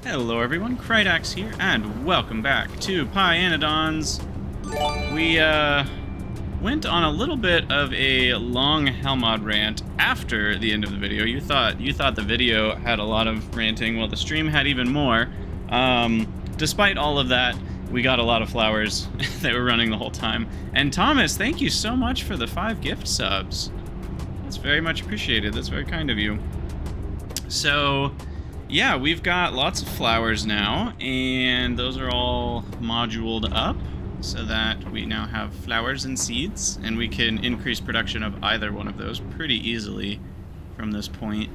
Hello everyone, Krydax here, and welcome back to pYanodon's. We went on a little bit of a long helmod rant after the end of the video. You thought the video had a lot of ranting, well the stream had even more. Despite all of that, we got a lot of flowers that were running the whole time. And Thomas, thank you so much for the 5 gift subs. That's very much appreciated. That's very kind of you. So yeah, we've got lots of flowers now, and those are all moduled up so that we now have flowers and seeds, and we can increase production of either one of those pretty easily from this point.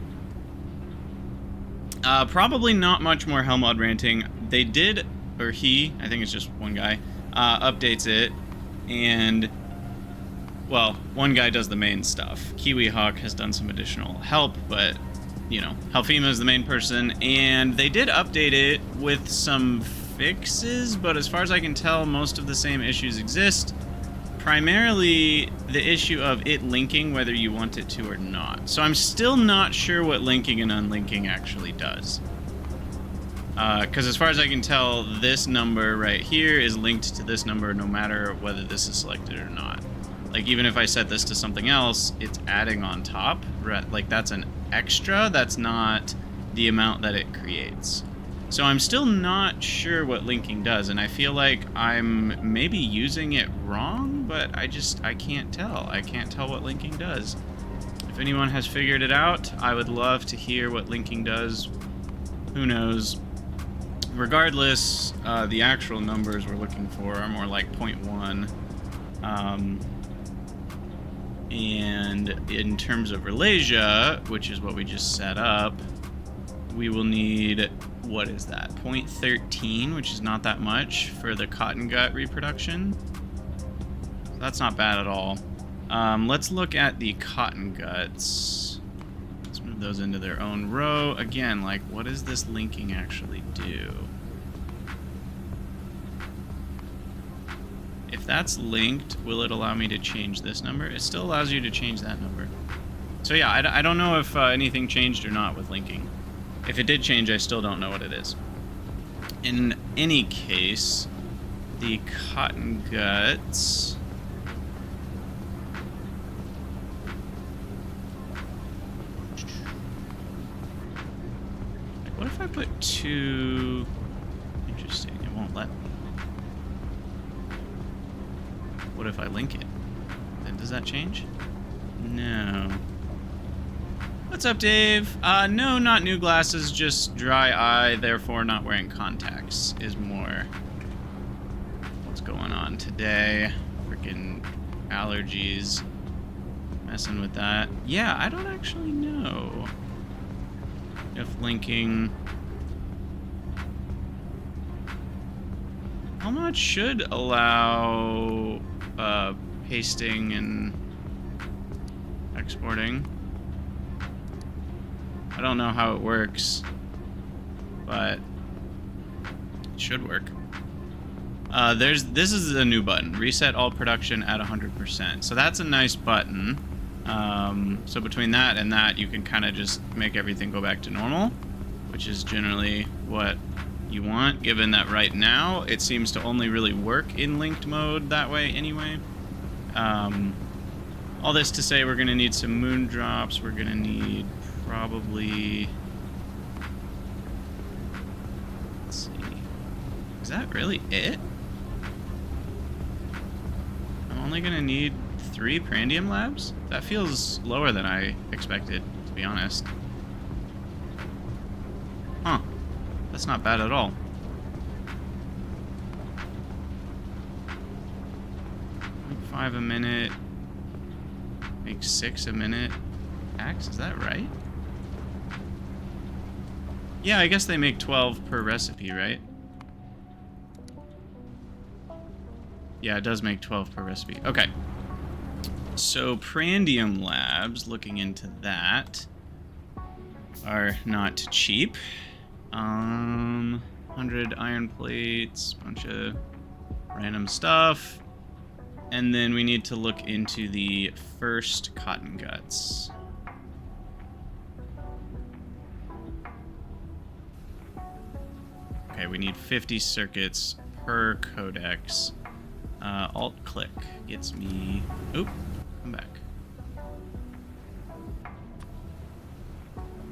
Probably not much more Helmod ranting. They did, or he, I think it's just one guy, updates it, and, well, one guy does the main stuff. Kiwi Hawk has done some additional help, but you know, Halfima is the main person, and they did update it with some fixes, but as far as I can tell, most of the same issues exist. Primarily, the issue of it linking whether you want it to or not. So I'm still not sure what linking and unlinking actually does. Because as far as I can tell, this number right here is linked to this number no matter whether this is selected or not. Like, even if I set this to something else, it's adding on top. Like, that's an extra. That's not the amount that it creates. So I'm still not sure what linking does, and I feel like I'm maybe using it wrong, but I can't tell. I can't tell what linking does. If anyone has figured it out, I would love to hear what linking does. Who knows? Regardless, the actual numbers we're looking for are more like 0.1. And in terms of Ralasia, which is what we just set up, we will need, what is that, 0.13, which is not that much for the cotton gut reproduction. So that's not bad at all. Let's look at the cotton guts. Let's move those into their own row. Again, like, what does this linking actually do? If that's linked, will it allow me to change this number? It still allows you to change that number. So yeah, I don't know if anything changed or not with linking. If it did change, I still don't know what it is. In any case, the cotton guts... Like, what if I put 2... Interesting, it won't let me. What if I link it? Then does that change? No. What's up, Dave? No, not new glasses, just dry eye, therefore not wearing contacts is more what's going on today. Freaking allergies. Messing with that. Yeah, I don't actually know if linking... How much should allow pasting and exporting? I don't know how it works, but it should work. This is a new button, reset all production at 100%. So that's a nice button. So between that and that, you can kind of just make everything go back to normal, which is generally what you want, given that right now it seems to only really work in linked mode that way anyway. All this to say, we're gonna need some moon drops. We're gonna need probably, let's see, is that really it? I'm only gonna need 3 Prandium labs? That feels lower than I expected, to be honest. Huh. That's not bad at all. 5 a minute. Make 6 a minute. Packs, is that right? Yeah, I guess they make 12 per recipe, right? Yeah, it does make 12 per recipe. Okay. So Prandium labs, looking into that, are not cheap. 100 iron plates, bunch of random stuff. And then we need to look into the first cotton guts. Okay, we need 50 circuits per codex. Alt-click gets me... Oop, come back.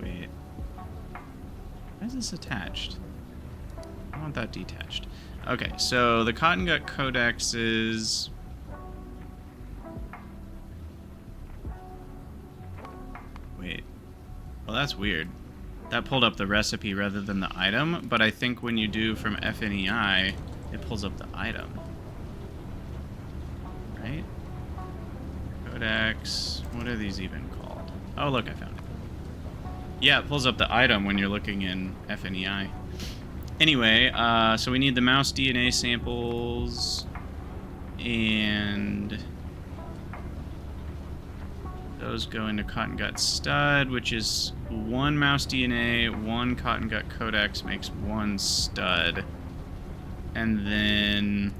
Wait. Why is this attached? I want that detached. Okay, so the cotton gut codex is... Wait. Well, that's weird. That pulled up the recipe rather than the item, but I think when you do from FNEI, it pulls up the item. Right? Codex... What are these even called? Oh, look, I found it. Yeah, it pulls up the item when you're looking in FNEI. Anyway, so we need the mouse DNA samples, and those go into cotton gut stud, which is 1 mouse DNA, 1 cotton gut codex makes 1 stud, and then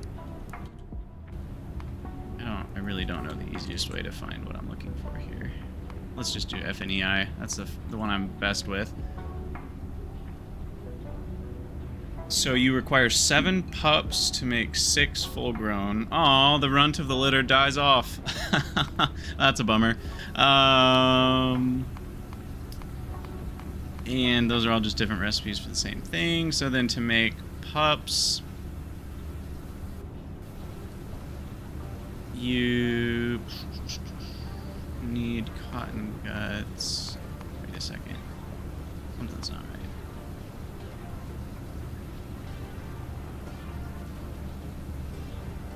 I really don't know the easiest way to find what I'm looking for here. Let's just do FNEI. That's the one I'm best with. So you require 7 pups to make 6 full-grown. Aw, the runt of the litter dies off. That's a bummer. And those are all just different recipes for the same thing. So then to make pups, you need cotton guts. Wait a second. Something's not right.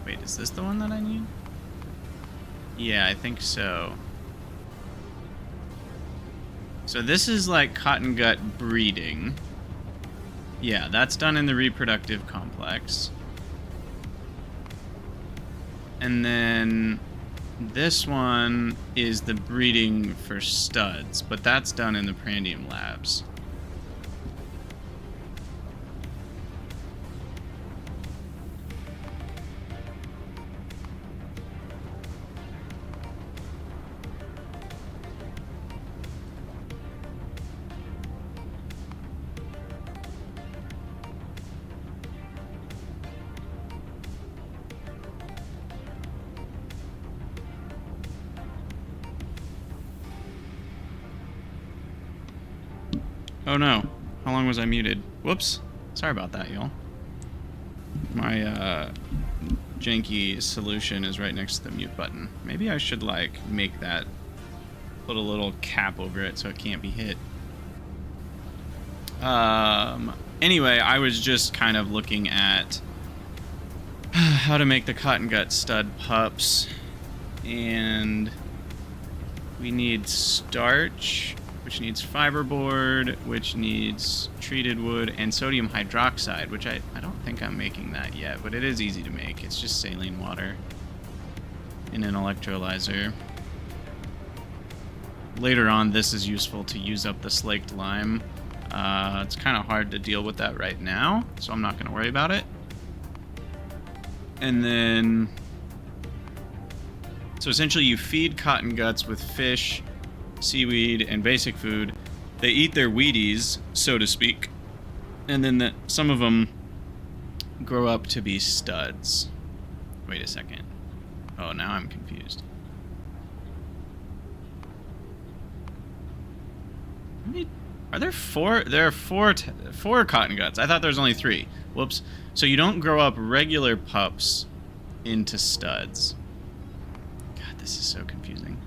Wait, is this the one that I need? Yeah, I think so. So this is like cotton gut breeding. Yeah, that's done in the reproductive complex. And then this one is the breeding for studs, but that's done in the Prandium labs. Oh no. How long was I muted? Whoops. Sorry about that, y'all. My janky solution is right next to the mute button. Maybe I should like make that, put a little cap over it so it can't be hit. Anyway, I was just kind of looking at how to make the cotton gut stud pups, and we need starch, which needs fiberboard, which needs treated wood, and sodium hydroxide, which I don't think I'm making that yet, but it is easy to make. It's just saline water in an electrolyzer. Later on, this is useful to use up the slaked lime. It's kind of hard to deal with that right now, so I'm not going to worry about it. And then... So essentially you feed cotton guts with fish, seaweed, and basic food. They eat their Wheaties, so to speak, and then some of them grow up to be studs. Wait a second. Oh, now I'm confused. Are there 4? There are 4 cotton guts. I thought there was only 3. Whoops. So you don't grow up regular pups into studs. God, this is so confusing.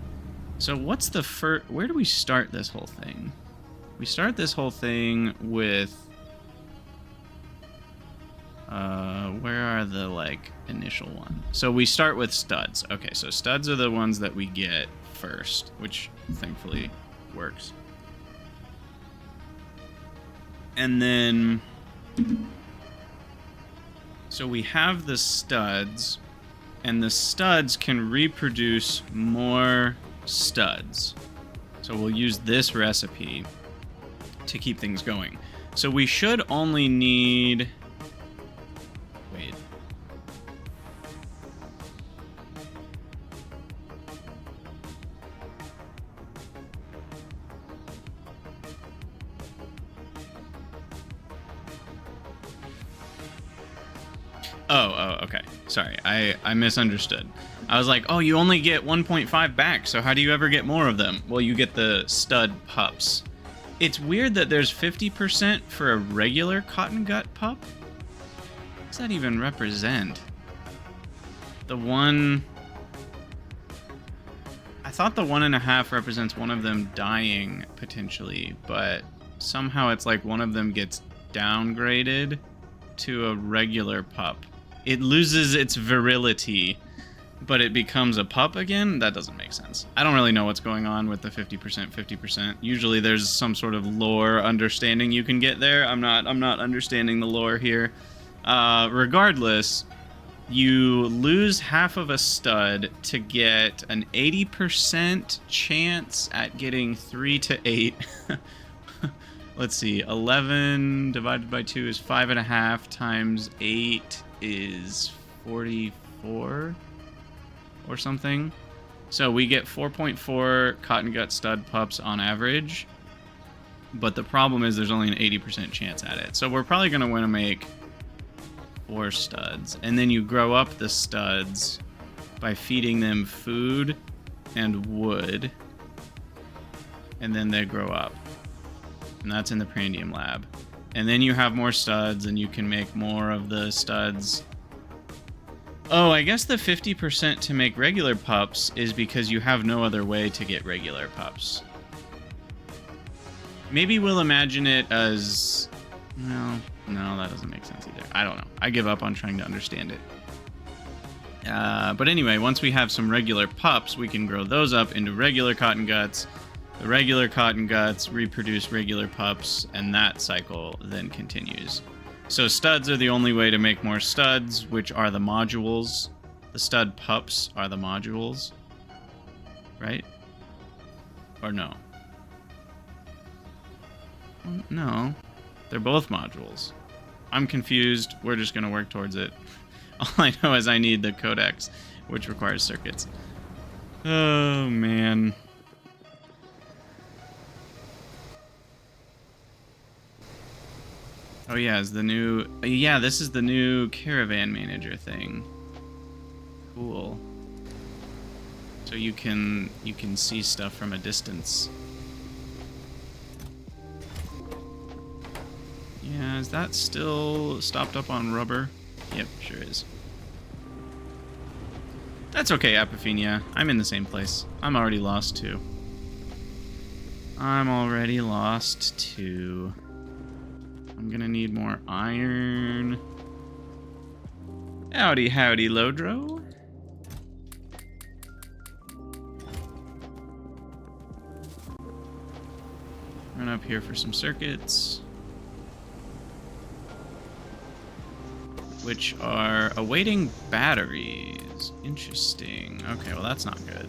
So what's the first... Where do we start this whole thing? We start this whole thing with... where are the, like, initial ones? So we start with studs. Okay, so studs are the ones that we get first, which thankfully works. And then... So we have the studs, and the studs can reproduce more studs. So we'll use this recipe to keep things going. So we should only need... Wait. Okay. Sorry, I misunderstood. I was like, oh, you only get 1.5 back, so how do you ever get more of them? Well, you get the stud pups. It's weird that there's 50% for a regular cotton gut pup. What does that even represent? The one... I thought the 1.5 represents one of them dying, potentially, but somehow it's like one of them gets downgraded to a regular pup. It loses its virility, but it becomes a pup again? That doesn't make sense. I don't really know what's going on with the 50%. Usually there's some sort of lore understanding you can get there. I'm not understanding the lore here. Regardless, you lose half of a stud to get an 80% chance at getting 3 to 8. Let's see, 11 divided by 2 is 5.5 times 8 is 44 or something. So we get 4.4 cotton gut stud pups on average, but the problem is there's only an 80% chance at it. So we're probably going to want to make 4 studs, and then you grow up the studs by feeding them food and wood, and then they grow up. And that's in the Prandium lab. And then you have more studs, and you can make more of the studs. Oh, I guess the 50% to make regular pups is because you have no other way to get regular pups. Maybe we'll imagine it as... No, that doesn't make sense either. I don't know. I give up on trying to understand it. But anyway, once we have some regular pups, we can grow those up into regular cotton guts. The regular cotton guts reproduce regular pups, and that cycle then continues. So studs are the only way to make more studs, which are the modules. The stud pups are the modules. Right? Or no? No. They're both modules. I'm confused. We're just going to work towards it. All I know is I need the codex, which requires circuits. Oh, man. Oh yeah, is the new... Yeah, this is the new caravan manager thing. Cool. So you can see stuff from a distance. Yeah, is that still stopped up on rubber? Yep, sure is. That's okay, Apophenia. I'm in the same place. I'm already lost too. I'm already lost too. I'm gonna need more iron. Howdy, Lodro. Run up here for some circuits, which are awaiting batteries. Interesting. Okay, well that's not good.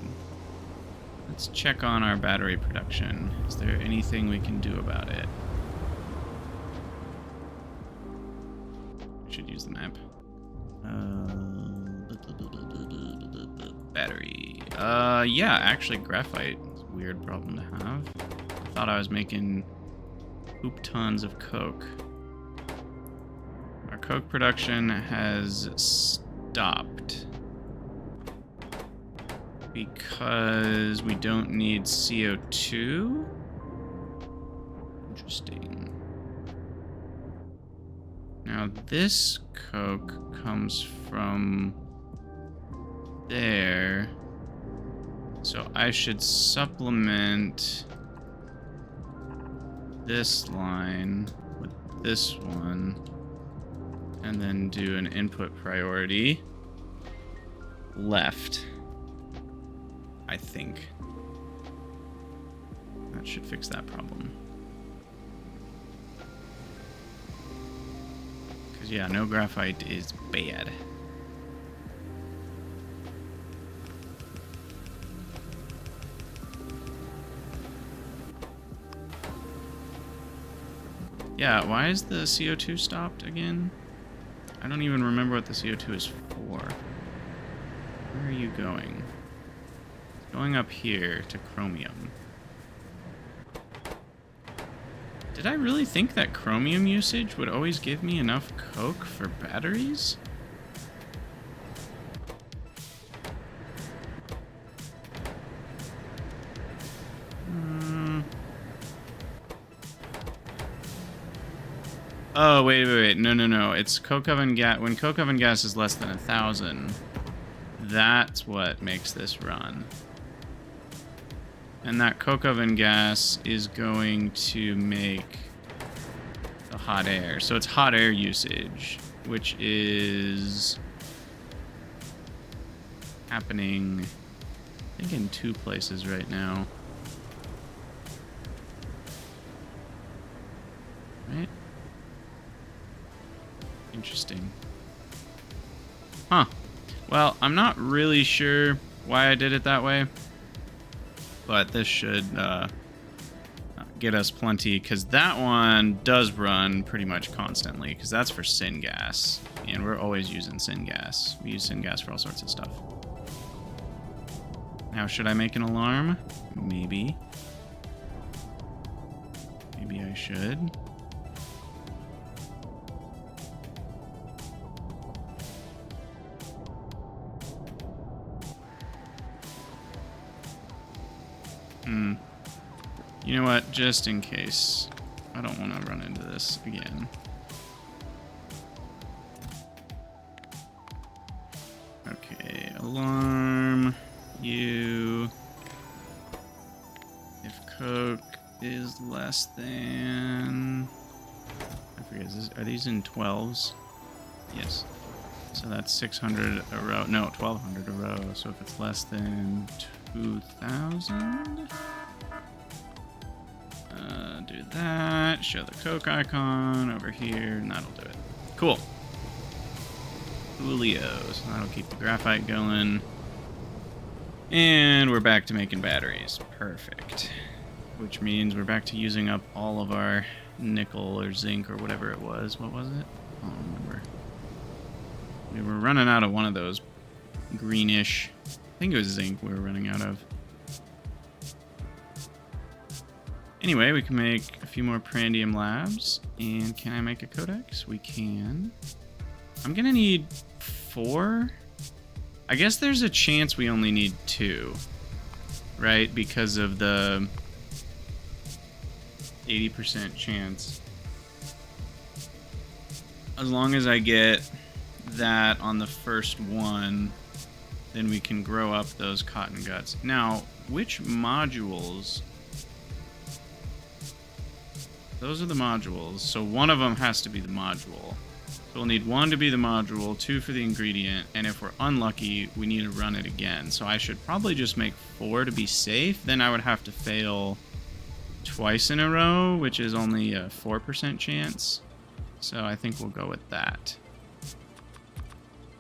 Let's check on our battery production. Is there anything we can do about it? Should use the map. Battery. Yeah, actually graphite is a weird problem to have. I thought I was making hoop tons of coke. Our coke production has stopped because we don't need CO2. Interesting. Now this coke comes from there, so I should supplement this line with this one, and then do an input priority left, I think. That should fix that problem. Yeah, no graphite is bad. Yeah, why is the CO2 stopped again? I don't even remember what the CO2 is for. Where are you going? Going up here to chromium. Did I really think that chromium usage would always give me enough coke for batteries? Oh, wait. No. It's coke oven gas. When coke oven gas is less than 1,000, that's what makes this run. And that coke oven gas is going to make the hot air. So it's hot air usage, which is happening, I think, in 2 places right now. Right? Interesting. Huh. Well, I'm not really sure why I did it that way, but this should get us plenty, because that one does run pretty much constantly, because that's for syngas, and we're always using syngas. We use syngas for all sorts of stuff. Now, should I make an alarm? Maybe. Maybe I should. You know what? Just in case. I don't want to run into this again. Okay, alarm. You. If coke is less than... I forget, are these in 12s? Yes. So that's 600 a row. No, 1,200 a row. So if it's less than 2,000... do that, show the Coke icon over here, and that'll do it. Cool. Coolio. So that'll keep the graphite going. And we're back to making batteries. Perfect. Which means we're back to using up all of our nickel or zinc or whatever it was. What was it? I don't remember. We were running out of one of those greenish... I think it was zinc we were running out of. Anyway, we can make a few more Prandium labs. And can I make a codex? We can. I'm gonna need 4. I guess there's a chance we only need 2. Right? Because of the 80% chance. As long as I get that on the first one, then we can grow up those cotton guts. Now, which modules... Those are the modules, so one of them has to be the module. So we'll need 1 to be the module, 2 for the ingredient, and if we're unlucky, we need to run it again. So I should probably just make 4 to be safe. Then I would have to fail twice in a row, which is only a 4% chance. So I think we'll go with that.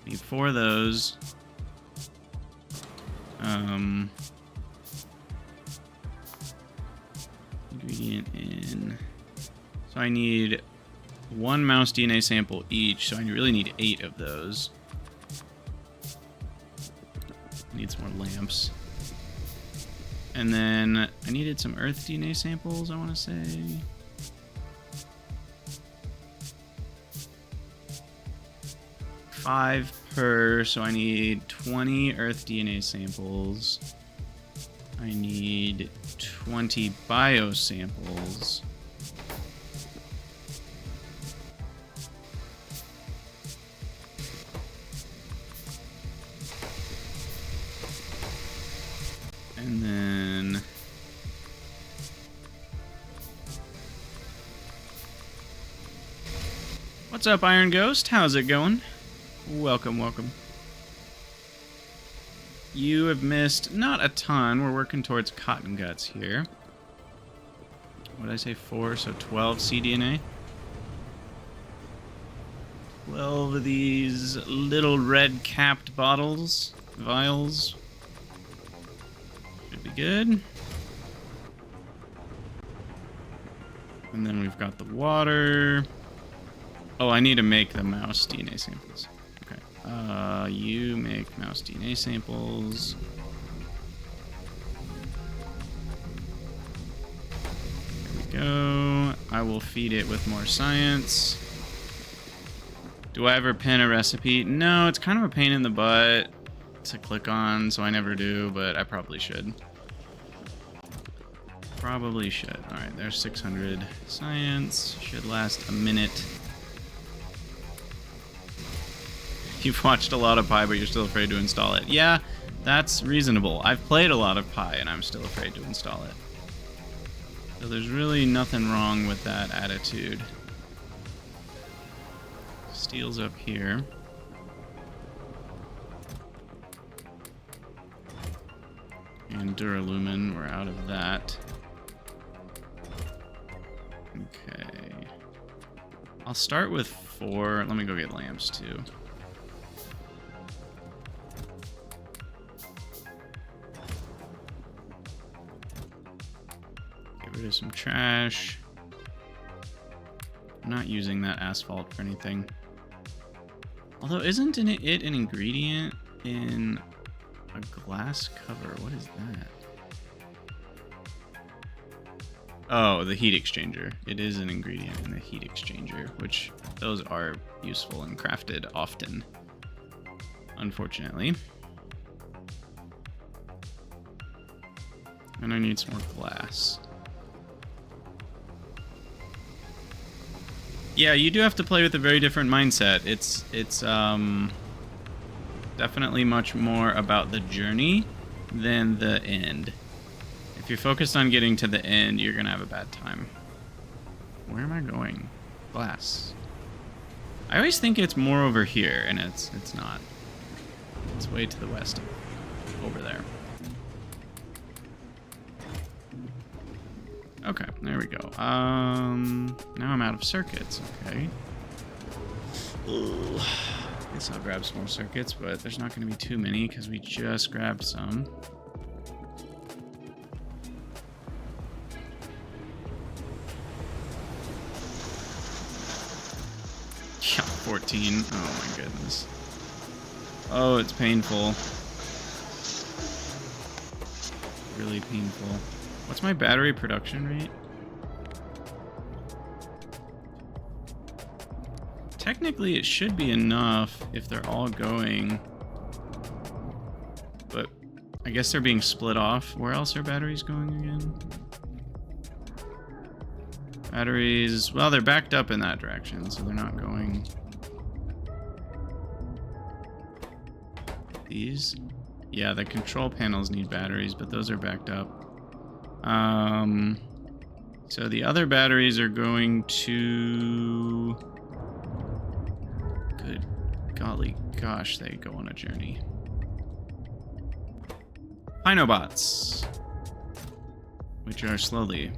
Need 4 of those. Ingredient in... So I need 1 mouse DNA sample each, so I really need 8 of those. I need some more lamps. And then I needed some earth DNA samples, I want to say. Five per, so I need 20 earth DNA samples. I need 20 bio samples. And then what's up, Iron Ghost? How's it going? Welcome, welcome. You have missed not a ton. We're working towards cotton guts here. What did I say? 4, so 12 cDNA. 12 of these little red capped bottles, vials. Should be good. And then we've got the water. Oh, I need to make the mouse DNA samples. Okay. You make mouse DNA samples. There we go. I will feed it with more science. Do I ever pin a recipe? No, it's kind of a pain in the butt to click on, so I never do, but I probably should. Probably should. Alright, there's 600 science. Should last a minute. You've watched a lot of Pi, but you're still afraid to install it. Yeah, that's reasonable. I've played a lot of Pi, and I'm still afraid to install it. So there's really nothing wrong with that attitude. Steel's up here. And Duralumin, we're out of that. Okay. I'll start with 4. Let me go get lamps, too. Get rid of some trash. I'm not using that asphalt for anything. Although, isn't it an ingredient in a glass cover? What is that? Oh, the heat exchanger. It is an ingredient in the heat exchanger, which those are useful and crafted often, unfortunately. And I need some more glass. Yeah, you do have to play with a very different mindset. It's definitely much more about the journey than the end. If you're focused on getting to the end, you're gonna have a bad time. Where am I going? Glass. I always think it's more over here, and it's not. It's way to the west. Over there. Okay, there we go. Now I'm out of circuits, okay. Ugh. Guess I'll grab some more circuits, but there's not going to be too many because we just grabbed some. Yeah, 14. Oh my goodness. Oh, it's painful. Really painful. What's my battery production rate? Technically, it should be enough if they're all going. But I guess they're being split off. Where else are batteries going again? Batteries, well, they're backed up in that direction, so they're not going. These? Yeah, the control panels need batteries, but those are backed up. So the other batteries are going to... Good golly gosh, they go on a journey. pYanobots, which are slowly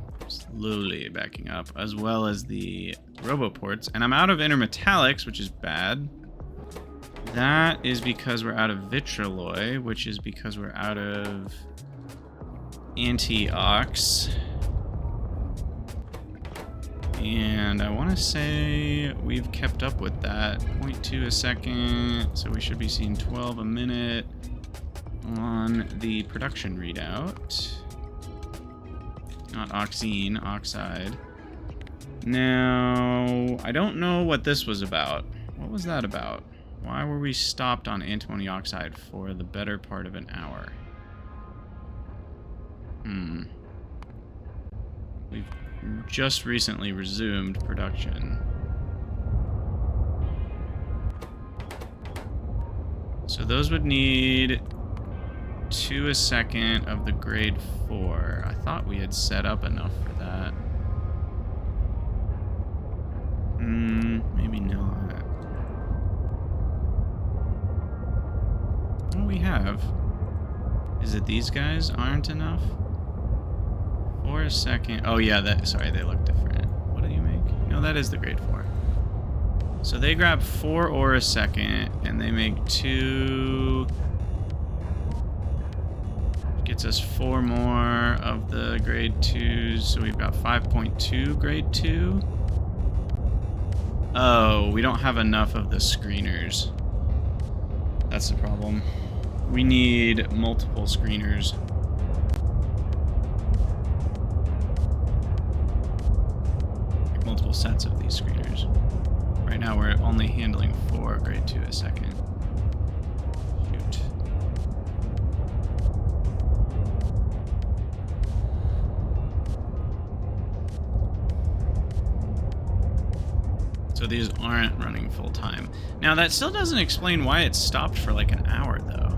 backing up, as well as the roboports. And I'm out of intermetallics, which is bad. That is because we're out of vitralloy, which is because we're out of anti-ox. And I want to say we've kept up with that. 0.2 a second, so we should be seeing 12 a minute on the production readout. Not oxine, oxide. Now, I don't know what this was about. What was that about? Why were we stopped on antimony oxide for the better part of an hour? We've just recently resumed production. So those would need 2 a second of the grade 4. I thought we had set up enough for that. Maybe not. Oh, we have. Is it these guys aren't enough? 4 a second. Oh yeah, sorry, they look different. What do you make? No, that is the grade 4. So they grab 4 ore a second, and they make 2. Gets us 4 more of the grade 2s, so we've got 5.2 grade 2. Oh, we don't have enough of the screeners. That's the problem. We need multiple screeners. Multiple sets of these screeners. Right now we're only handling 4 grade 2 a second. Shoot. So these aren't running full time. Now that still doesn't explain why it stopped for like an hour though.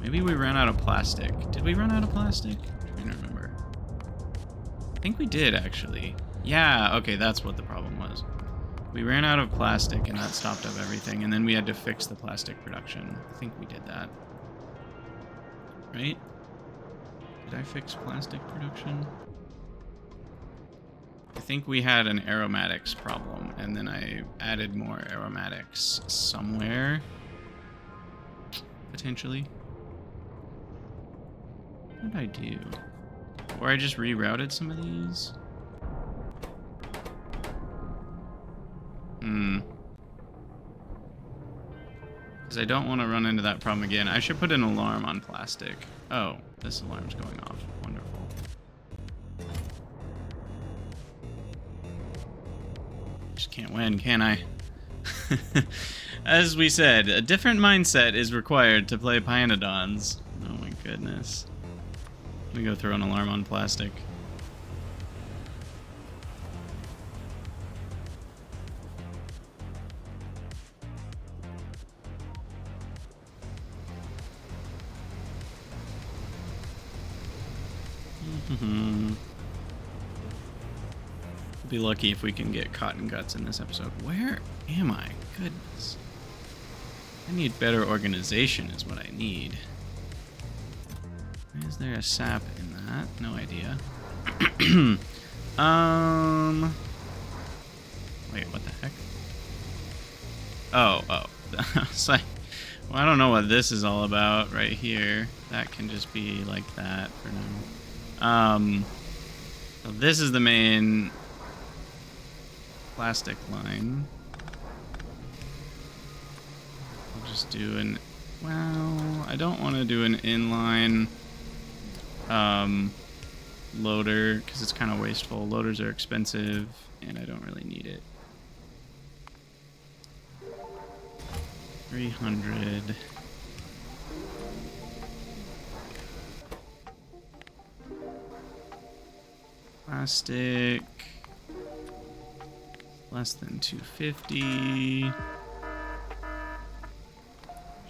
Maybe we ran out of plastic. Did we run out of plastic? I don't remember. I think we did actually. Yeah, okay, that's what the problem was. We ran out of plastic and that stopped up everything, and then we had to fix the plastic production. I think we did that. Right? Did I fix plastic production? I think we had an aromatics problem, and then I added more aromatics somewhere. Potentially. What did I do? Or I just rerouted some of these? Because I don't want to run into that problem again. I should put an alarm on plastic. Oh, this alarm's going off. Wonderful. Just can't win, can I? As we said, a different mindset is required to play pYanodon's. Oh my goodness. Let me go throw an alarm on plastic. Be lucky if we can get cotton guts in this episode. Where am I? Goodness. I need better organization is what I need. Is there a sap in that? No idea. Wait, what the heck? Oh. It's like, well, I don't know what this is all about right here. That can just be like that for now. So this is the main plastic line. I'll just do an, well, I don't want to do an inline loader because it's kind of wasteful. Loaders are expensive and I don't really need it. 300. Plastic. Less than 250.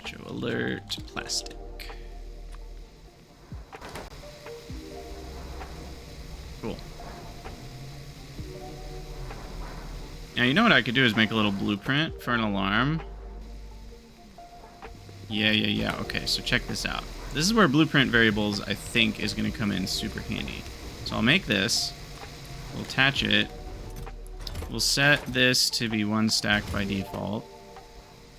Show alert. Plastic. Cool. Now, you know what I could do is make a little blueprint for an alarm. Yeah. Okay, so check this out. This is where blueprint variables, I think, is going to come in super handy. So I'll make this. We'll attach it. We'll set this to be one stack by default.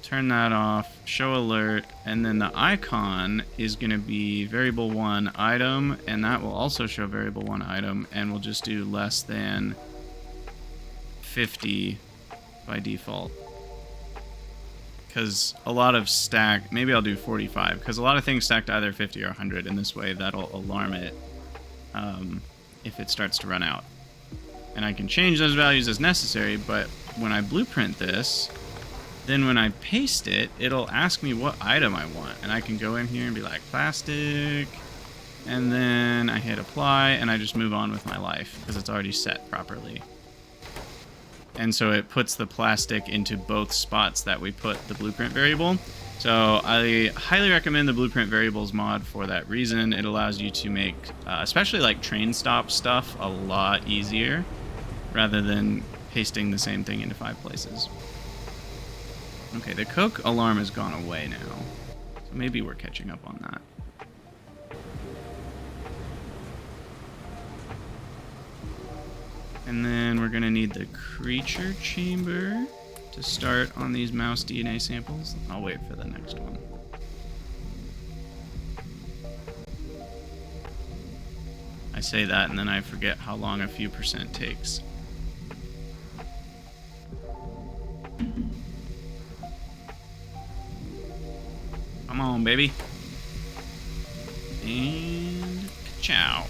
Turn that off. Show alert. And then the icon is going to be variable 1 item. And that will also show variable 1 item. And we'll just do less than 50 by default. Because a lot of stack, maybe I'll do 45, because a lot of things stack to either 50 or 100, and this way that'll alarm it if it starts to run out. And I can change those values as necessary, but when I blueprint this, then when I paste it, it'll ask me what item I want, and I can go in here and be like, plastic, and then I hit apply, and I just move on with my life, because it's already set properly. And so it puts the plastic into both spots that we put the blueprint variable. So I highly recommend the blueprint variables mod for that reason. It allows you to make, especially like train stop stuff, a lot easier rather than pasting the same thing into 5 places. Okay, the Coke alarm has gone away now. So maybe we're catching up on that. And then we're going to need the creature chamber to start on these mouse DNA samples. I'll wait for the next one. I say that and then I forget how long a few percent takes. Come on, baby. And ciao.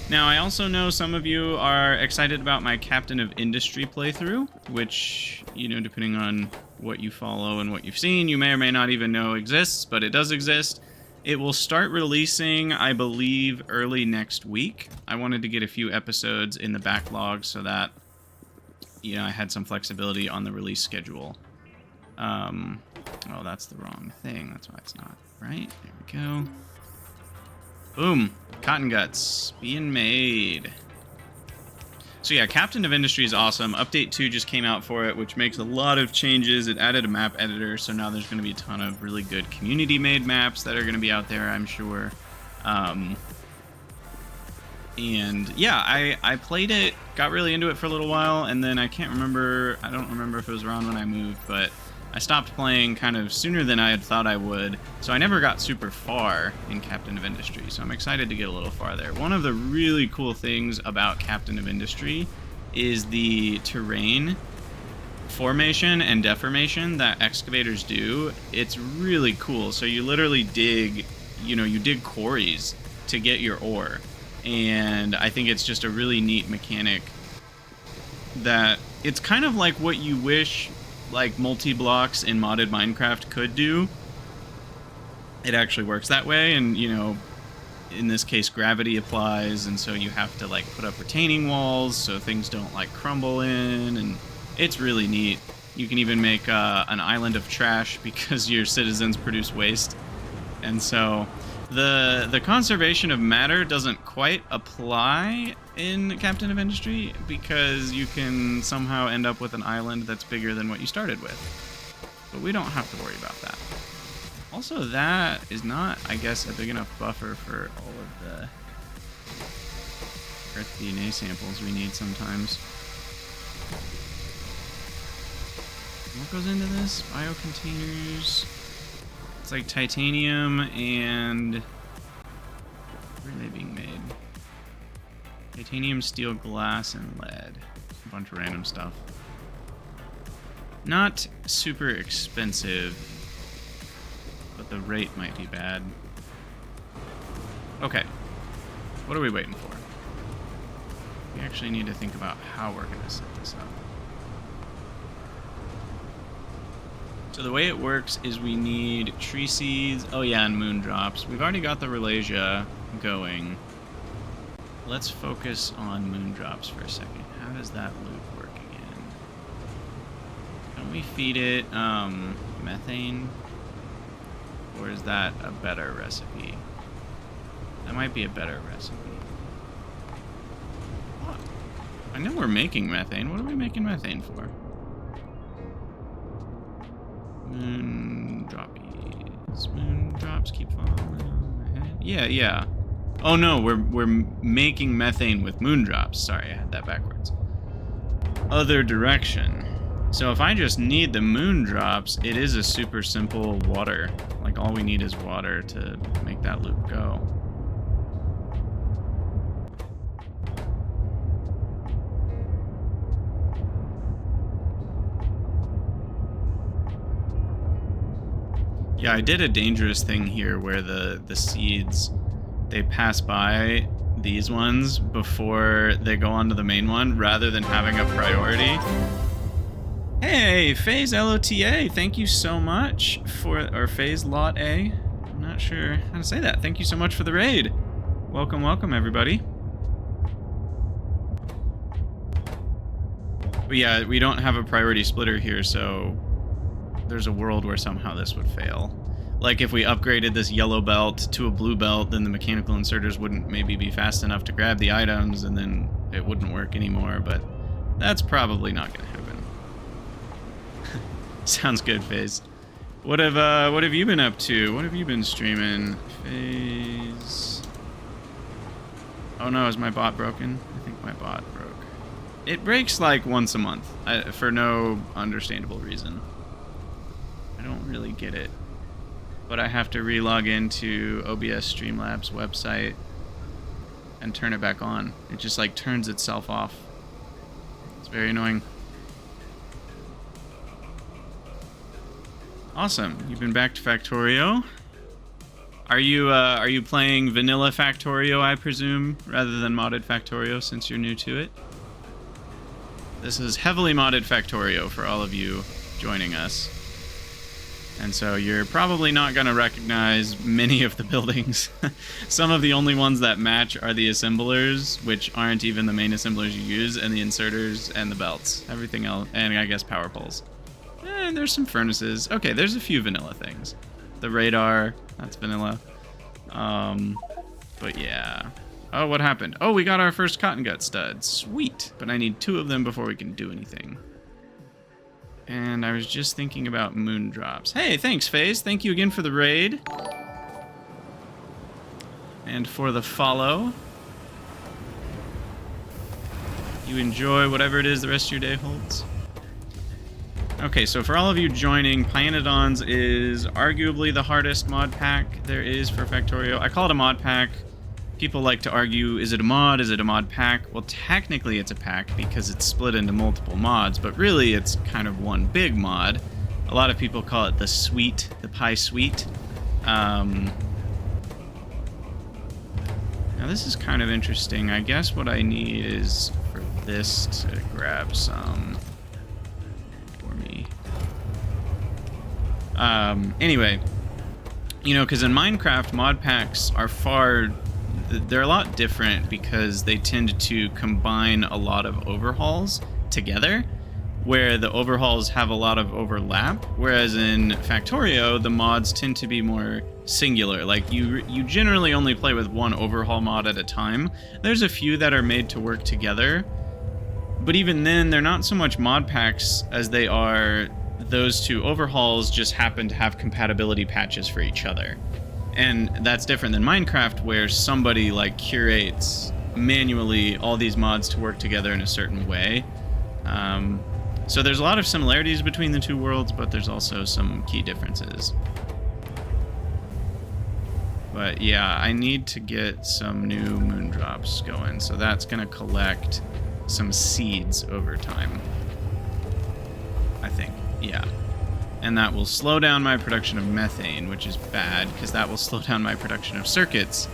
Now, I also know some of you are excited about my Captain of Industry playthrough, which, you know, depending on what you follow and what you've seen, you may or may not even know exists, but it does exist. It will start releasing, I believe, early next week. I wanted to get a few episodes in the backlog so that you know, I had some flexibility on the release schedule. Oh, that's the wrong thing. That's why it's not right. There we go. Boom. Cotton guts being made. So yeah, Captain of Industry is awesome. Update 2 just came out for it, which makes a lot of changes. It added a map editor, so now there's going to be a ton of really good community-made maps that are going to be out there, I'm sure. And yeah, I played it, got really into it for a little while, and then I don't remember if it was around when I moved, but I stopped playing kind of sooner than I had thought I would, so I never got super far in Captain of Industry, so I'm excited to get a little farther. One of the really cool things about Captain of Industry is the terrain formation and deformation that excavators do. It's really cool. So you literally dig, you dig quarries to get your ore, and I think it's just a really neat mechanic that it's kind of like what you wish like multi-blocks in modded Minecraft could do. It actually works that way, and in this case gravity applies, and so you have to like put up retaining walls so things don't like crumble in, and it's really neat. You can even make an island of trash because your citizens produce waste, and so the conservation of matter doesn't quite apply in Captain of Industry because you can somehow end up with an island that's bigger than what you started with. But we don't have to worry about that. Also, that is not, I guess, a big enough buffer for all of the Earth DNA samples we need sometimes. What goes into this? Biocontainers. It's like titanium and... where are they being made? Titanium, steel, glass, and lead. A bunch of random stuff. Not super expensive, but the rate might be bad. Okay. What are we waiting for? We actually need to think about how we're going to set this up. So the way it works is we need tree seeds. Oh yeah, and moon drops. We've already got the Ralasia going. Let's focus on moon drops for a second. How does that loop work again? Don't we feed it methane? Or is that a better recipe? That might be a better recipe. What? I know we're making methane. What are we making methane for? Moon droppies. Moon drops keep falling ahead. Yeah. Oh no, we're making methane with moon drops. Sorry, I had that backwards. Other direction. So if I just need the moon drops, it is a super simple water. Like all we need is water to make that loop go. Yeah, I did a dangerous thing here where the seeds, they pass by these ones before they go onto the main one rather than having a priority. Hey, Phase LOTA, thank you so much for, or Phase Lot A, I'm not sure how to say that. Thank you so much for the raid. Welcome, welcome everybody. But yeah, we don't have a priority splitter here, so there's a world where somehow this would fail. Like if we upgraded this yellow belt to a blue belt, then the mechanical inserters wouldn't maybe be fast enough to grab the items, and then it wouldn't work anymore, but that's probably not going to happen. Sounds good, FaZe. What have you been up to? What have you been streaming? FaZe... Oh no, is my bot broken? I think my bot broke. It breaks like once a month, for no understandable reason. I don't really get it. But I have to re-log into OBS Streamlabs website and turn it back on. It just like turns itself off. It's very annoying. Awesome. You've been back to Factorio. Are you playing vanilla Factorio, I presume, rather than modded Factorio since you're new to it? This is heavily modded Factorio for all of you joining us. And so you're probably not going to recognize many of the buildings. Some of the only ones that match are the assemblers, which aren't even the main assemblers you use, and the inserters and the belts. Everything else, and I guess power poles. And there's some furnaces. Okay, there's a few vanilla things. The radar, that's vanilla. But yeah. Oh, what happened? Oh, we got our first cotton gut stud. Sweet. But I need 2 of them before we can do anything. And I was just thinking about moon drops. Hey, thanks, FaZe. Thank you again for the raid. And for the follow. You enjoy whatever it is the rest of your day holds. Okay, so for all of you joining, pYanodon's is arguably the hardest mod pack there is for Factorio. I call it a mod pack. People like to argue, is it a mod? Is it a mod pack? Well, technically it's a pack because it's split into multiple mods, but really it's kind of one big mod. A lot of people call it the suite, the Pi suite. Now this is kind of interesting. I guess what I need is for this to grab some for me. Anyway, you know, because in Minecraft, mod packs are they're a lot different because they tend to combine a lot of overhauls together, where the overhauls have a lot of overlap, whereas in Factorio, the mods tend to be more singular. Like, you generally only play with one overhaul mod at a time. There's a few that are made to work together, but even then, they're not so much mod packs as they are those 2 overhauls just happen to have compatibility patches for each other. And that's different than Minecraft, where somebody like curates manually all these mods to work together in a certain way. So there's a lot of similarities between the 2 worlds, but there's also some key differences. But yeah, I need to get some new moon drops going, so that's going to collect some seeds over time. I think, yeah. And that will slow down my production of methane, which is bad, because that will slow down my production of circuits.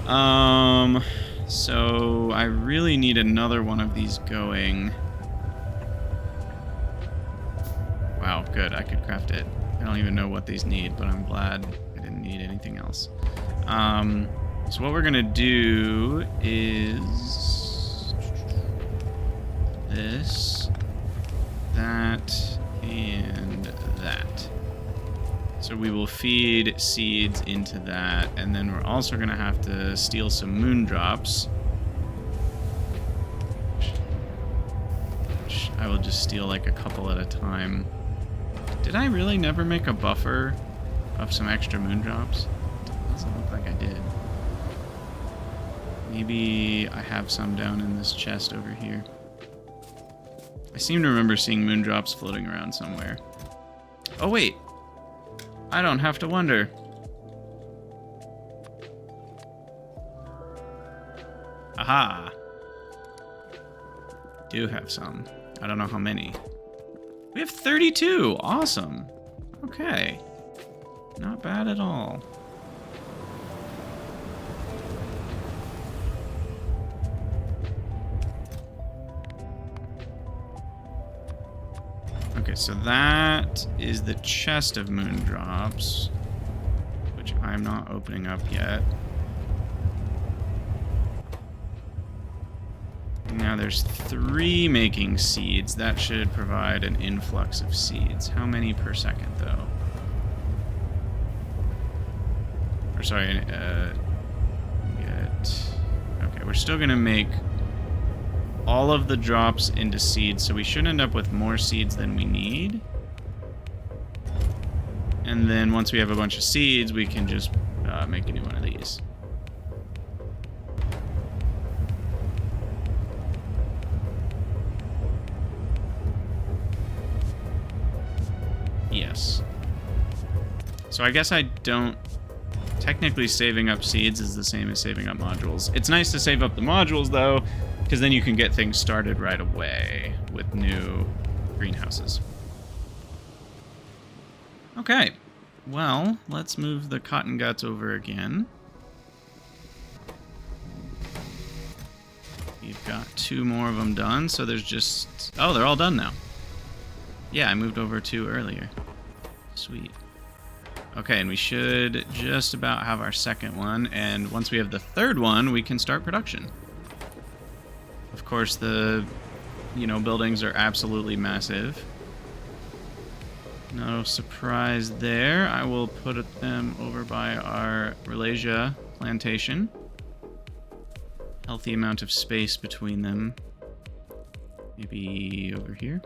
So I really need another one of these going. Wow, good, I could craft it. I don't even know what these need, but I'm glad I didn't need anything else. So what we're gonna do is this, that, and that. So we will feed seeds into that, and then we're also going to have to steal some moon drops. Which I will just steal like a couple at a time. Did I really never make a buffer of some extra moon drops? Doesn't look like I did. Maybe I have some down in this chest over here. I seem to remember seeing moon drops floating around somewhere. Oh wait, I don't have to wonder. Aha! Do have some. I don't know how many. We have 32! Awesome! Okay. Not bad at all. Okay, so that is the chest of moon drops, which I'm not opening up yet. Now there's 3 making seeds. That should provide an influx of seeds. How many per second, though? Or sorry, okay, we're still gonna make all of the drops into seeds, so we should end up with more seeds than we need. And then once we have a bunch of seeds, we can just make a new one of these. Yes. So I guess I don't... Technically, saving up seeds is the same as saving up modules. It's nice to save up the modules, though, because then you can get things started right away with new greenhouses. Okay, well, let's move the cotton guts over again. We've got 2 more of them done, so there's just... Oh, they're all done now. Yeah, I moved over 2 earlier. Sweet. Okay, and we should just about have our second one, and once we have the third one, we can start production. Of course, the, buildings are absolutely massive. No surprise there. I will put them over by our Malaysia plantation. Healthy amount of space between them. Maybe over here.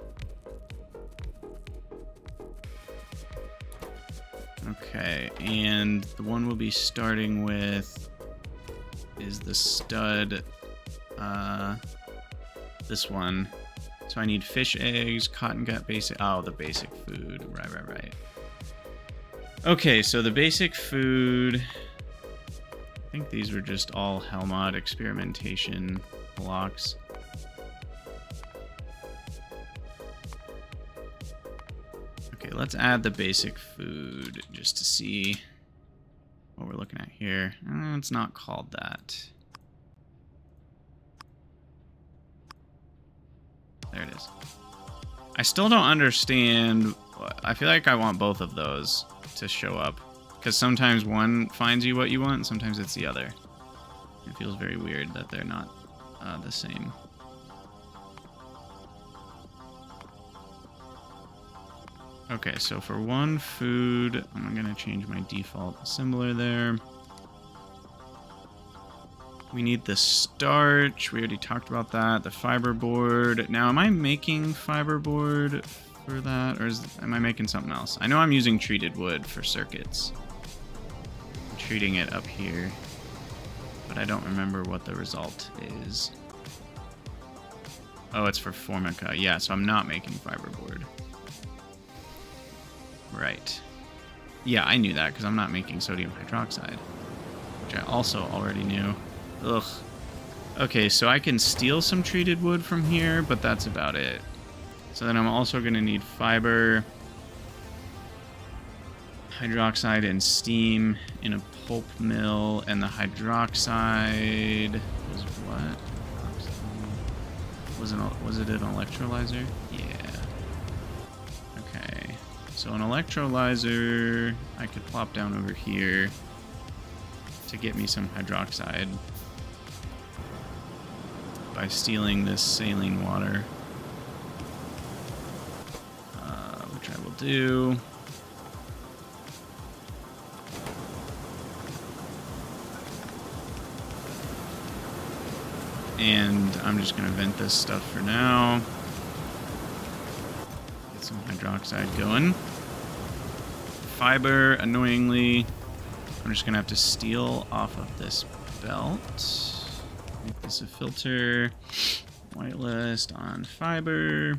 Okay, and the one we'll be starting with is the stud, this one. So I need fish eggs, cotton gut basic, the basic food, right. Okay, so the basic food, I think these were just all helmod experimentation blocks. Okay, let's add the basic food just to see what we're looking at here. It's not called that. There it is. I still don't understand. I feel like I want both of those to show up. Because sometimes one finds you what you want, and sometimes it's the other. It feels very weird that they're not the same. Okay, so for one food, I'm going to change my default assembler there. We need the starch. We already talked about that. The fiberboard. Now, am I making fiberboard for that, or am I making something else? I know I'm using treated wood for circuits. I'm treating it up here, but I don't remember what the result is. Oh, it's for Formica. Yeah, so I'm not making fiberboard. Right. Yeah, I knew that because I'm not making sodium hydroxide, which I also already knew. Ugh. Okay, so I can steal some treated wood from here, but that's about it. So then I'm also going to need fiber, hydroxide, and steam in a pulp mill, and the hydroxide was what? Was it an electrolyzer? Yeah. Okay. So an electrolyzer I could plop down over here to get me some hydroxide by stealing this saline water, which I will do. And I'm just going to vent this stuff for now. Get some hydroxide going. Fiber, annoyingly, I'm just going to have to steal off of this belt. Make this a filter. Whitelist on fiber.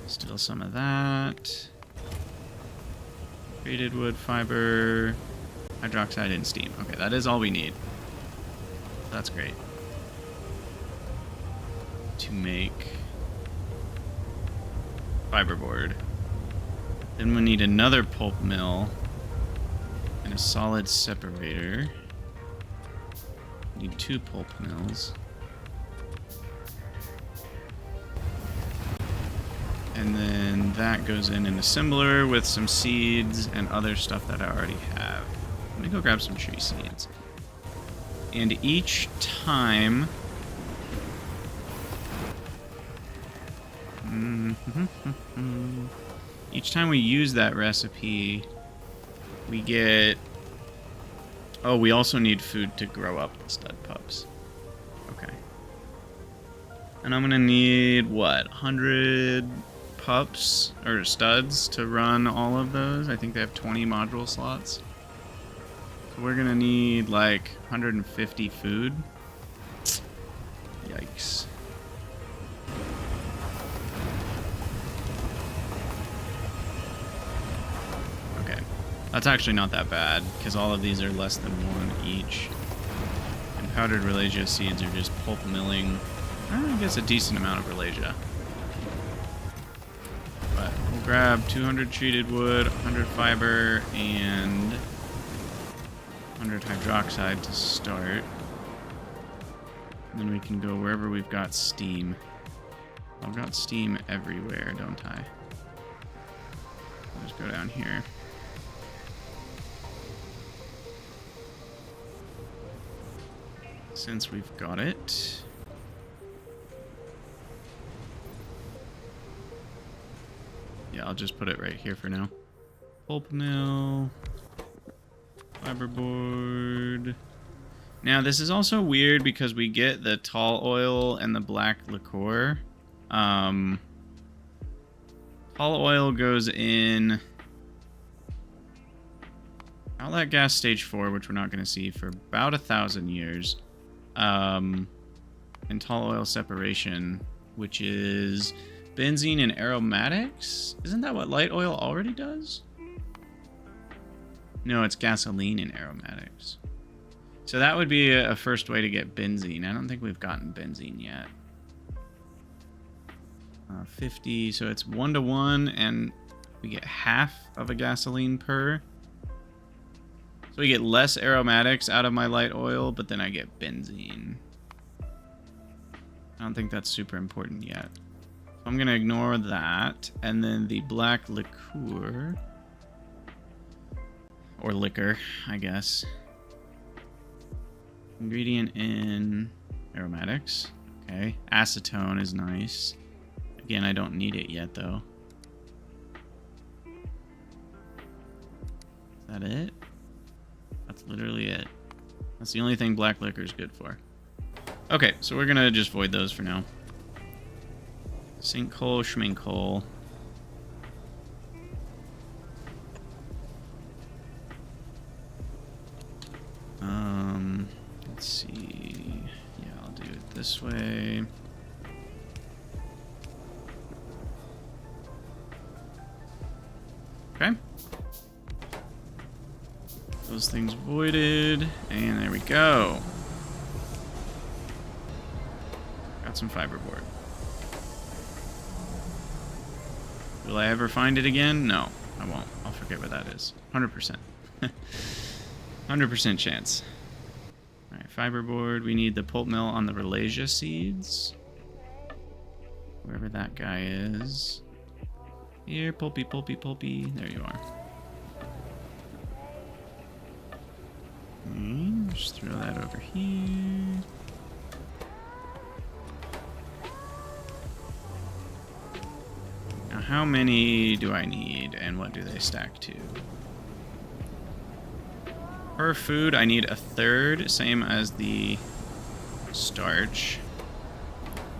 Steal some of that. Treated wood, fiber, hydroxide, and steam. Okay, that is all we need. That's great. To make fiberboard. Then we need another pulp mill and a solid separator. We need 2 pulp mills. And then that goes in an assembler with some seeds and other stuff that I already have. Let me go grab some tree seeds. And each time... each time we use that recipe, we get... Oh, we also need food to grow up the stud pups. Okay. And I'm gonna need, what, 100 pups, or studs, to run all of those? I think they have 20 module slots. So we're gonna need, like, 150 food. Yikes. That's actually not that bad, because all of these are less than 1 each. And powdered Ralasia seeds are just pulp milling. I guess a decent amount of Ralasia. But we'll grab 200 treated wood, 100 fiber, and 100 hydroxide to start. And then we can go wherever we've got steam. I've got steam everywhere, don't I? I'll just go down here. Since we've got it. Yeah, I'll just put it right here for now. Pulp mill. Fiberboard. Now, this is also weird because we get the tall oil and the black liqueur. Tall oil goes in outlet gas stage 4, which we're not going to see for about 1,000 years. And tall oil separation, which is benzene and aromatics. Isn't that what light oil already does? No, it's gasoline and aromatics. So that would be a first way to get benzene. I don't think we've gotten benzene yet. 50, so it's 1-to-1, and we get half of a gasoline per. So we get less aromatics out of my light oil, but then I get benzene. I don't think that's super important yet. So I'm going to ignore that. And then the black liqueur. Or liquor, I guess. Ingredient in aromatics. Okay. Acetone is nice. Again, I don't need it yet, though. Is that it? That's literally it. That's the only thing black liquor is good for. Okay, so we're going to just void those for now. Sinkhole, schminkhole. Let's see. Yeah, I'll do it this way. Okay. Those things voided, and there we go. Got some fiberboard. Will I ever find it again? No, I won't. I'll forget what that is. 100%. 100% chance. Alright, fiberboard. We need the pulp mill on the Ralasia seeds. Wherever that guy is. Here, pulpy, pulpy, pulpy. There you are. Just throw that over here. Now, how many do I need, and what do they stack to? Per food, I need 1/3, same as the starch.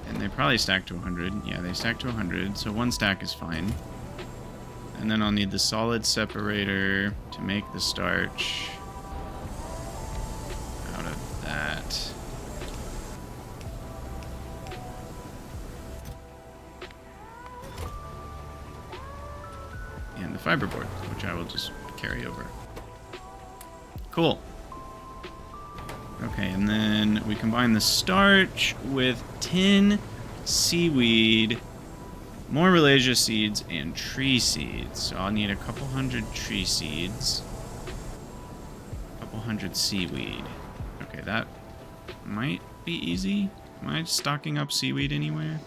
And they probably stack to 100. Yeah, they stack to 100, so 1 stack is fine. And then I'll need the solid separator to make the starch out of that. And the fiberboard, which I will just carry over. Cool. Okay, and then we combine the starch with tin, seaweed, more Ralasia seeds, and tree seeds. So I'll need a couple hundred tree seeds, a couple hundred seaweed. Okay, that might be easy. Am I stocking up seaweed anywhere?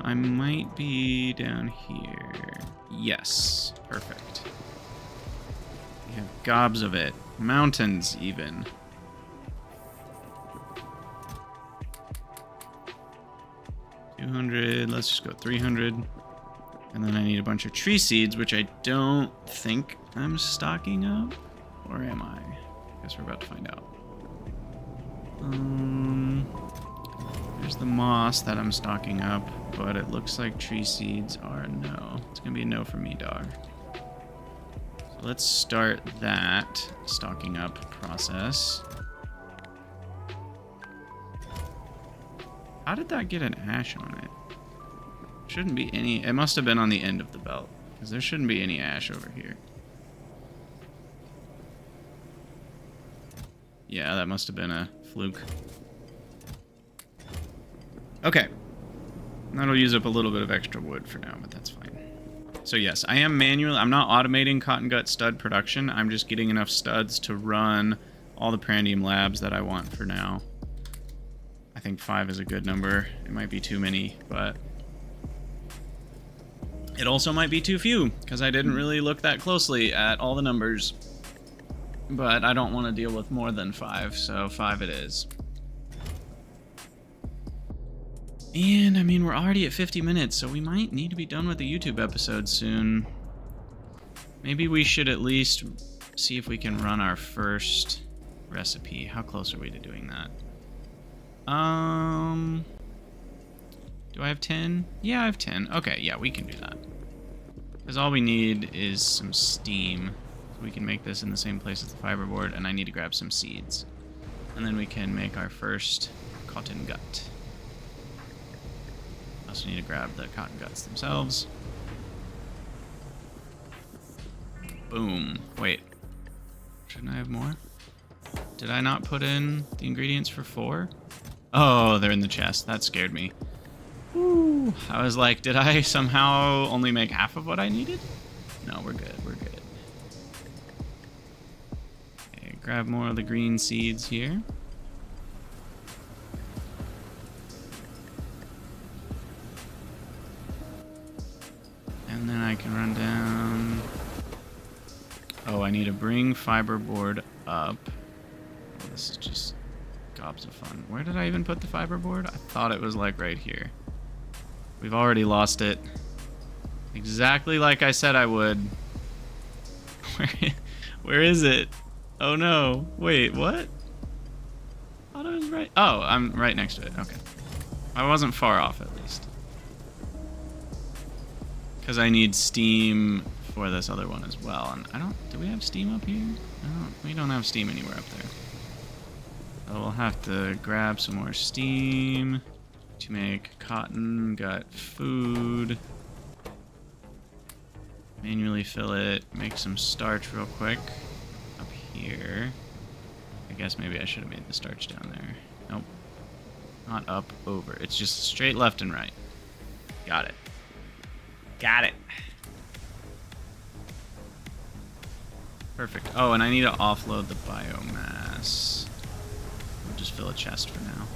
I might be down here. Yes, perfect. We have gobs of it. Mountains, even. Let's just go 300. And then I need a bunch of tree seeds, which I don't think I'm stocking up. Or am I? Guess we're about to find out. There's the moss that I'm stocking up, but it looks like tree seeds are a no. It's gonna be a no for me, dog. So let's start that stocking up process. How did that get an ash on it? Shouldn't be any. It must have been on the end of the belt, because there shouldn't be any ash over here. Yeah, that must have been a fluke. Okay. That'll use up a little bit of extra wood for now, but that's fine. So yes, I am manually. I'm not automating cotton gut stud production. I'm just getting enough studs to run all the Prandium labs that I want for now. I think 5 is a good number. It might be too many, but it also might be too few, because I didn't really look that closely at all the numbers. But I don't want to deal with more than 5, so 5 it is. And, I mean, we're already at 50 minutes, so we might need to be done with the YouTube episode soon. Maybe we should at least see if we can run our first recipe. How close are we to doing that? Do I have 10? Yeah, I have 10. Okay, yeah, we can do that. Because all we need is some steam. So we can make this in the same place as the fiberboard, and I need to grab some seeds. And then we can make our first cotton gut. Also need to grab the cotton guts themselves. Boom. Wait. Shouldn't I have more? Did I not put in the ingredients for 4? Oh, they're in the chest. That scared me. Ooh. I was like, did I somehow only make half of what I needed? No, we're good. We're good. Okay, grab more of the green seeds here. And then I can run down. Oh, I need to bring fiberboard up. Oh, this is just gobs of fun. Where did I even put the fiberboard? I thought it was like right here. We've already lost it. Exactly like I said I would. Where is it? Oh no. Wait, what? I thought I was right. Oh, I'm right next to it. Okay. I wasn't far off at least. Because I need steam for this other one as well. And I don't... Do we have steam up here? We don't have steam anywhere up there. So we'll have to grab some more steam to make cotton gut food. Manually fill it. Make some starch real quick. Up here. I guess maybe I should have made the starch down there. Nope. Not up, over. It's just straight left and right. Got it. Got it. Perfect. Oh, and I need to offload the biomass. We'll just fill a chest for now.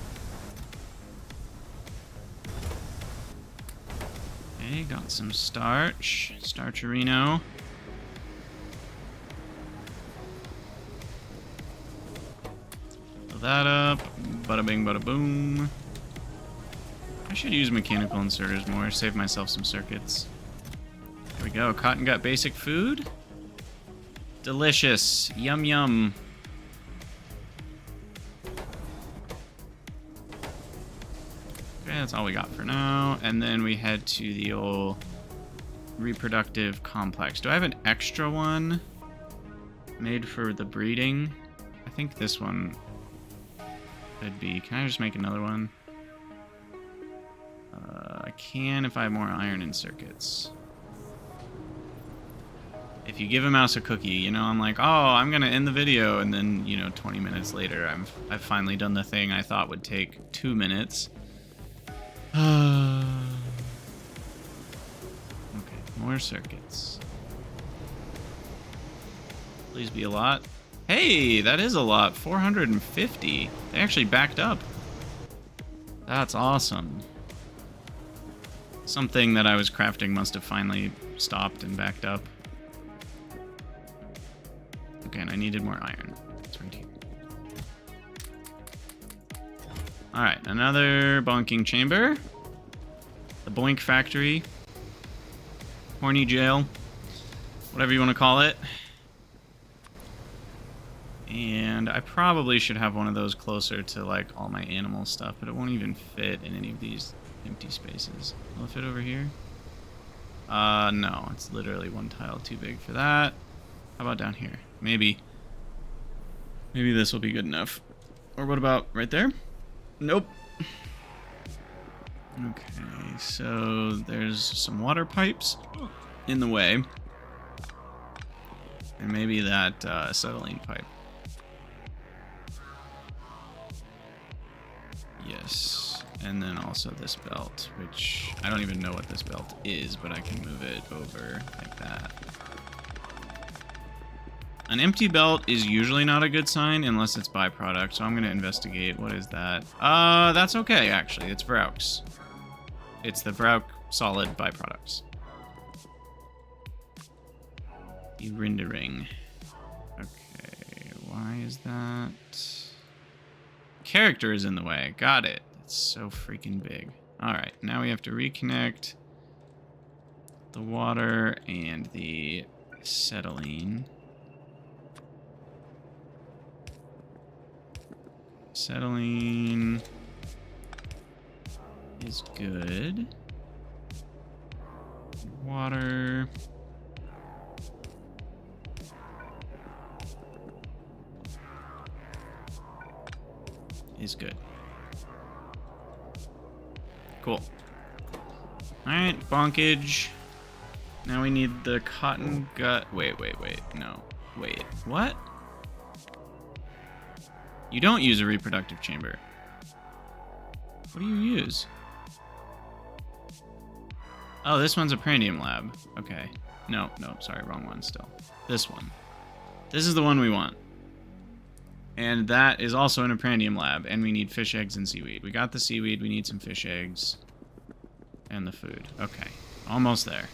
Okay, got some starch. Starcherino. Fill that up. Bada bing, bada boom. I should use mechanical inserters more, save myself some circuits. There we go. Cotton gut basic food. Delicious. Yum yum. Okay, that's all we got for now. And then we head to the old reproductive complex. Do I have an extra one made for the breeding? I think this one could be. Can I just make another one? I can if I have more iron in circuits. If you give a mouse a cookie, you know, I'm like, oh, I'm gonna end the video, and then, you know, 20 minutes later, I've finally done the thing I thought would take 2 minutes. Okay, more circuits. Please be a lot. Hey, that is a lot. 450. They actually backed up. That's awesome. Something that I was crafting must have finally stopped and backed up. Okay, and I needed more iron. It's right here. Alright, another bonking chamber. The Boink Factory. Horny Jail. Whatever you want to call it. And I probably should have one of those closer to, like, all my animal stuff, but it won't even fit in any of these empty spaces. Will it fit over here? No, it's literally one tile too big for that. How about down here? Maybe this will be good enough. Or what about right there? Nope. Okay, so there's some water pipes in the way. And maybe that acetylene pipe. Yes. And then also this belt, which I don't even know what this belt is, but I can move it over like that. An empty belt is usually not a good sign unless it's byproduct, so I'm going to investigate. What is that? That's okay, actually. It's Vraux. It's the Vraux solid byproducts. Rendering. Okay, why is that? Character is in the way. Got it. It's so freaking big. Alright, now we have to reconnect the water and the acetylene. Acetylene is good. Water. Is good. Cool. Alright, bonkage. Now we need the cotton gut. Wait. No. Wait. What? You don't use a reproductive chamber. What do you use? Oh, this one's a Prandium lab. Okay. No, sorry, wrong one still. This one. This is the one we want. And that is also in a Prandium lab, and we need fish eggs and seaweed. We got the seaweed, we need some fish eggs. And the food. Okay. Almost there.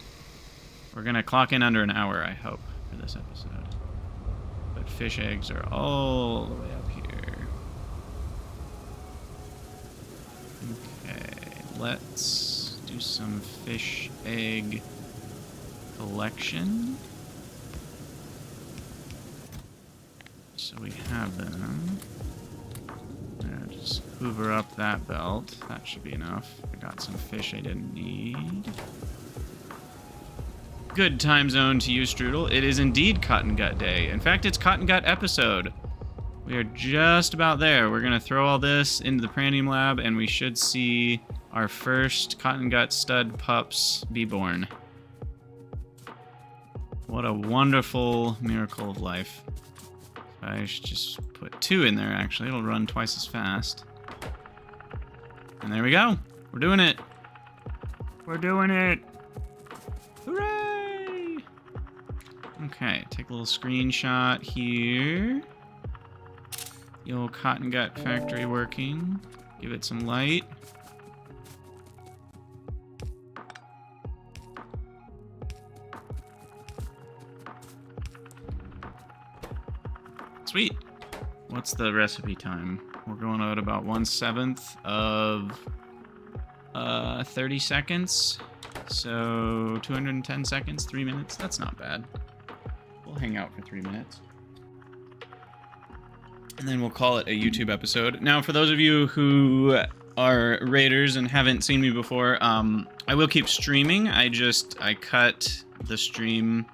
We're gonna clock in under an hour, I hope, for this episode. But fish eggs are all the way up here. Okay, let's do some fish egg collection. So we have them. Just hoover up that belt. That should be enough. I got some fish I didn't need. Good time zone to use Strudel. It is indeed Cotton Gut Day. In fact, it's Cotton Gut episode. We are just about there. We're going to throw all this into the Prandium lab, and we should see our first Cotton Gut stud pups be born. What a wonderful miracle of life. I should just put 2 in there, actually. It'll run twice as fast. And there we go. We're doing it. We're doing it. Hooray! Okay, take a little screenshot here. The old Cotton Gut factory working. Give it some light. Sweet. What's the recipe time? We're going at about 1/7 of 30 seconds. So 210 seconds, 3 minutes. That's not bad. We'll hang out for 3 minutes. And then we'll call it a YouTube episode. Now, for those of you who are raiders and haven't seen me before, I will keep streaming. I cut the stream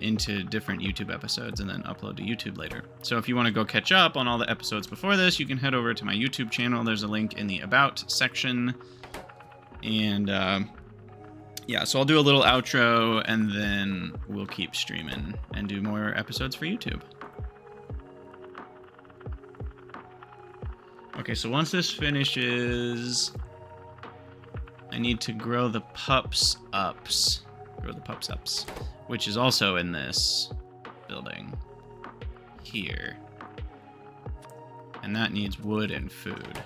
into different YouTube episodes and then upload to YouTube later. So if you want to go catch up on all the episodes before this, you can head over to my YouTube channel. There's a link in the About section. And yeah, so I'll do a little outro and then we'll keep streaming and do more episodes for YouTube. Okay, so once this finishes, I need to grow the pups ups. Grow the pups ups, which is also in this building here. And that needs wood and food.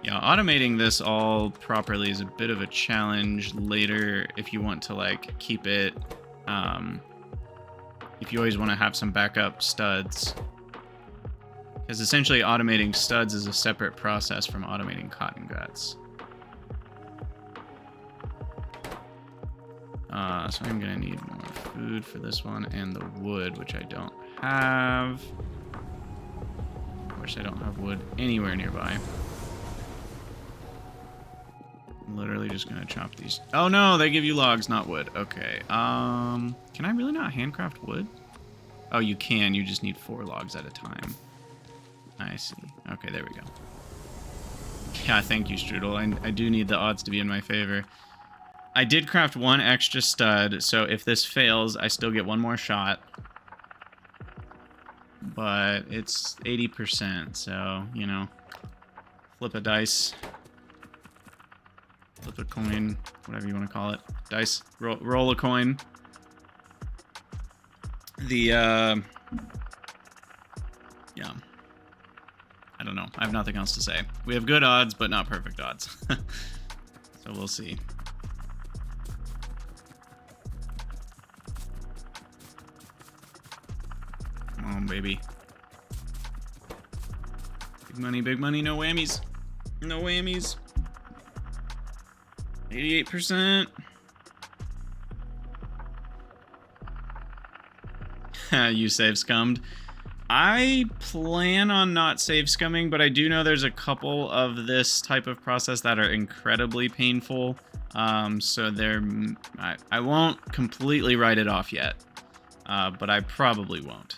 Yeah, automating this all properly is a bit of a challenge later if you want to like keep it, if you always want to have some backup studs. Because essentially automating studs is a separate process from automating cotton guts. So I'm gonna need more food for this one and the wood, which I don't have. Of course, I don't have wood anywhere nearby. I'm literally just gonna chop these. Oh no, they give you logs, not wood. Okay. Can I really not handcraft wood? Oh, you can. You just need 4 logs at a time. I see. Okay, there we go. Yeah, thank you, Strudel. I do need the odds to be in my favor. I did craft 1 extra stud, so if this fails, I still get 1 more shot. But it's 80%, so, you know, flip a dice. Flip a coin, whatever you want to call it. Dice, roll a coin. Yeah. I don't know. I have nothing else to say. We have good odds, but not perfect odds. So we'll see. Come on, baby. Big money, no whammies. No whammies. 88%. You save scummed. I plan on not save scumming, but I do know there's a couple of this type of process that are incredibly painful. So I won't completely write it off yet, but I probably won't,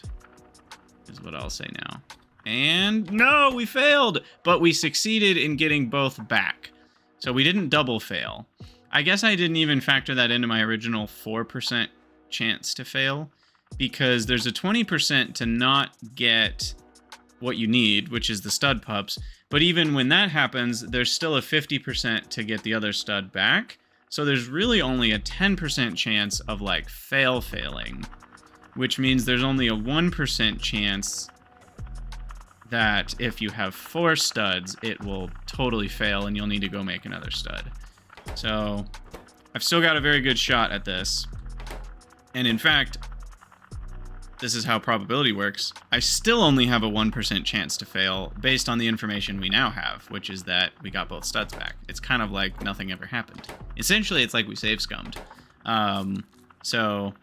is what I'll say now. And no, we failed, but we succeeded in getting both back. So we didn't double fail. I guess I didn't even factor that into my original 4% chance to fail, because there's a 20% to not get what you need, which is the stud pups. But even when that happens, there's still a 50% to get the other stud back. So there's really only a 10% chance of like failing, which means there's only a 1% chance that if you have 4 studs, it will totally fail and you'll need to go make another stud. So I've still got a very good shot at this. And in fact, this is how probability works. I still only have a 1% chance to fail based on the information we now have, which is that we got both studs back. It's kind of like nothing ever happened. Essentially, it's like we save scummed. So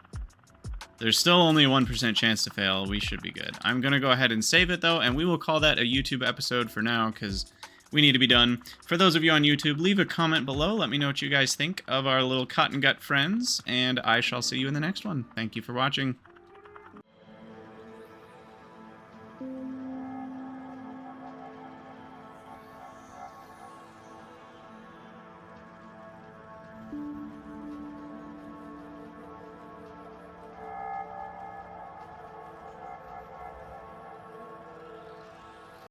there's still only a 1% chance to fail. We should be good. I'm going to go ahead and save it, though, and we will call that a YouTube episode for now, because we need to be done. For those of you on YouTube, leave a comment below. Let me know what you guys think of our little cotton gut friends, and I shall see you in the next one. Thank you for watching.